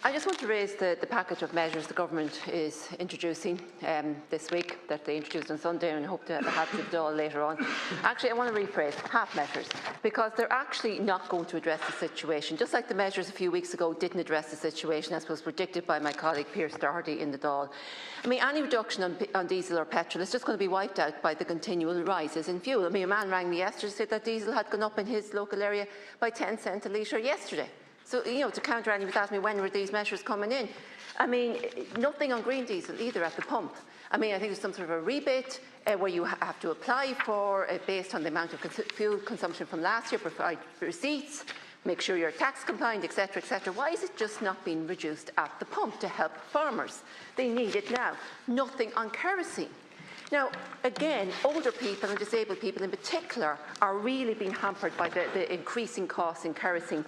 I just want to raise the package of measures the government is introducing this week, that they introduced on Sunday, and hope to have it all later on. Actually, I want to rephrase half measures, because they're actually not going to address the situation, just like the measures a few weeks ago didn't address the situation, as was predicted by my colleague Pierce Doherty in the Dáil. I mean, any reduction on diesel or petrol is just going to be wiped out by the continual rises in fuel. I mean, a man rang me yesterday to say that diesel had gone up in his local area by 10 cents a litre yesterday. So, to counter, and he was asking me when were these measures coming in. I mean, nothing on green diesel either at the pump. I mean, I think there's some sort of a rebate where you have to apply for based on the amount of fuel consumption from last year, provide receipts, make sure you're tax compliant, etc., etc. Why is it just not being reduced at the pump to help farmers? They need it now. Nothing on kerosene. Now, again, older people and disabled people in particular are really being hampered by the increasing costs in kerosene.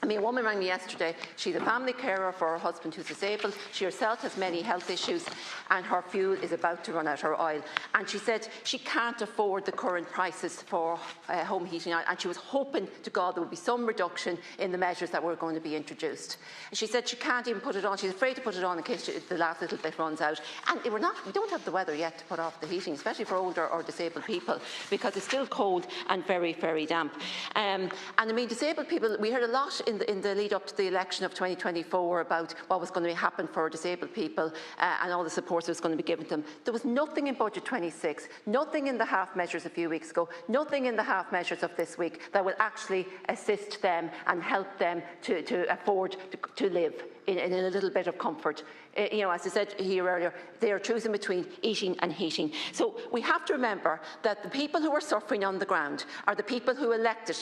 I mean, a woman rang me yesterday. She's a family carer for her husband who's disabled. She herself has many health issues, and her fuel is about to run out, her oil. And she said she can't afford the current prices for home heating, and she was hoping to God there would be some reduction in the measures that were going to be introduced. And she said she can't even put it on. She's afraid to put it on in case the last little bit runs out. And we don't have the weather yet to put off the heating, especially for older or disabled people, because it's still cold and very, very damp. And I mean, disabled people, we heard a lot in the lead up to the election of 2024 about what was going to happen for disabled people and all the support that was going to be given to them. There was nothing in Budget 26, nothing in the half measures a few weeks ago, nothing in the half measures of this week that will actually assist them and help them to afford to live in a little bit of comfort. As I said here earlier, they are choosing between eating and heating. So we have to remember that the people who are suffering on the ground are the people who elected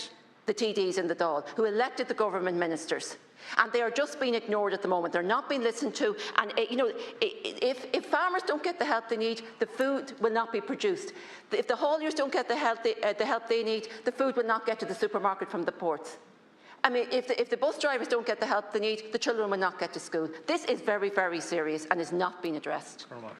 the TDs in the Dáil, who elected the government ministers. And they are just being ignored at the moment. They're not being listened to. And, if farmers don't get the help they need, the food will not be produced. If the hauliers don't get the help they need, the food will not get to the supermarket from the ports. I mean, if the bus drivers don't get the help they need, the children will not get to school. This is very, very serious and is not being addressed.